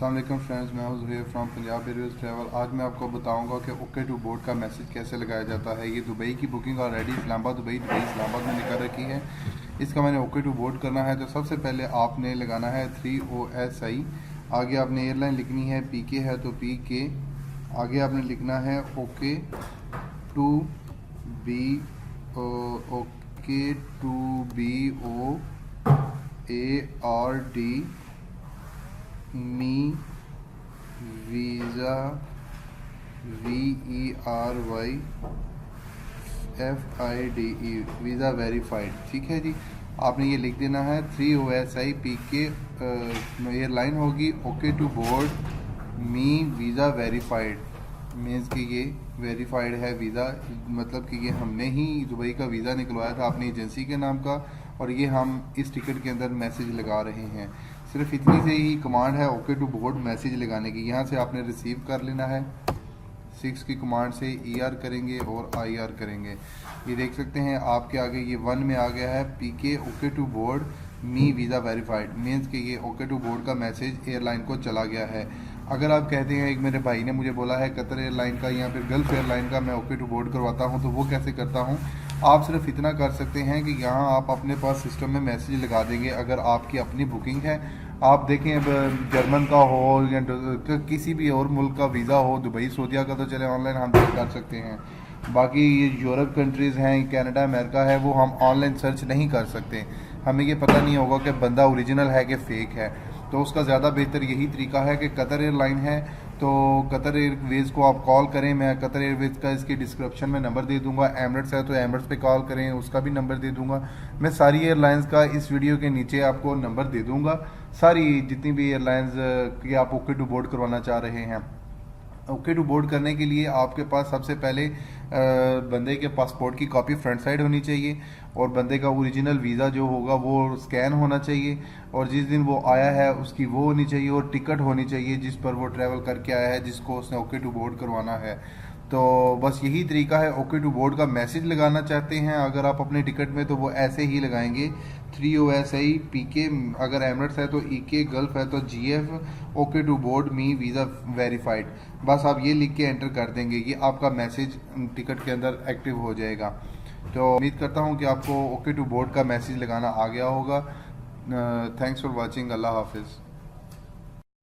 अस्सलाम वालेकुम फ्रेंड्स, मैं हूं Zuhair from Punjab Airways travel. आज मैं आपको बताऊंगा कि ओके टू बोर्ड का मैसेज कैसे लगाया जाता है। ये दुबई की booking already Islamabad Dubai Islamabad में निकल रखी है। इसका मैंने ओके टू बोर्ड करना है तो सबसे पहले आपने लगाना है 3OSI। आगे आपने एयरलाइन लिखनी है, PK है तो PK। आगे आपने लिखना है okay to be okay to BOARD me visa VERYFIDE visa verified. ठीक है जी, आपने ये लिख देना है 3OSI PK एयरलाइन होगी okay to board me visa verified. Means कि ये वेरीफाइड है वीज़ा, मतलब कि ये हमने ही दुबई का वीज़ा निकलवाया था अपनी एजेंसी के नाम का और ये हम इस टिकट के अंदर मैसेज लगा रहे हैं। सिर्फ इतनी से ही कमांड है ओके टू बोर्ड मैसेज लगाने की। यहाँ से आपने रिसीव कर लेना है। 6 की कमांड से ER करेंगे और IR करेंगे। ये देख सकते हैं आपके आगे ये 1 में आ गया है PK okay to board me visa verified. Means कि ये ओके टू बोर्ड का मैसेज एयरलाइन को चला गया है। अगर आप कहते हैं, एक मेरे भाई ने मुझे बोला है कतर एयरलाइन का या फिर गल्फ एयरलाइन का मैं ओके टू बोर्ड करवाता हूं, तो वो कैसे करता हूं। आप सिर्फ इतना कर सकते हैं कि यहाँ आप अपने पास सिस्टम में मैसेज लगा देंगे। अगर आपकी अपनी बुकिंग है, आप देखें जर्मन का हो या किसी भी और मुल्क का वीज़ा हो, दुबई सऊदीया का तो चले ऑनलाइन हम चेक कर सकते हैं। बाकी ये यूरोप कंट्रीज़ हैं, कनाडा अमेरिका है, वो हम ऑनलाइन सर्च नहीं कर सकते। हमें ये पता नहीं होगा कि बंदा ओरिजिनल है कि फ़ेक है। तो उसका ज़्यादा बेहतर यही तरीका है कि कतर एयरलाइन है तो कतर एयरवेज़ को आप कॉल करें। मैं कतर एयरवेज़ का इसकी डिस्क्रिप्शन में नंबर दे दूंगा। एमरेट्स है तो एमरेट्स पे कॉल करें, उसका भी नंबर दे दूंगा। मैं सारी एयरलाइंस का इस वीडियो के नीचे आपको नंबर दे दूंगा। सारी जितनी भी एयरलाइंस की आप ओके टू बोर्ड करवाना चाह रहे हैं। ओके टू बोर्ड करने के लिए आपके पास सबसे पहले बंदे के पासपोर्ट की कॉपी फ्रंट साइड होनी चाहिए और बंदे का ओरिजिनल वीज़ा जो होगा वो स्कैन होना चाहिए और जिस दिन वो आया है उसकी वो होनी चाहिए और टिकट होनी चाहिए जिस पर वो ट्रैवल करके आया है, जिसको उसने ओके टू बोर्ड करवाना है। तो बस यही तरीका है ओके टू बोर्ड का। मैसेज लगाना चाहते हैं अगर आप अपने टिकट में तो वो ऐसे ही लगाएंगे 3OSI PK। अगर एमरेट्स है तो EK, गल्फ है तो GF okay to board me visa verified. बस आप ये लिख के एंटर कर देंगे, ये आपका मैसेज टिकट के अंदर एक्टिव हो जाएगा। तो उम्मीद करता हूँ कि आपको ओके टू बोर्ड का मैसेज लगाना आ गया होगा। Thanks for watching. अल्लाह हाफिज़।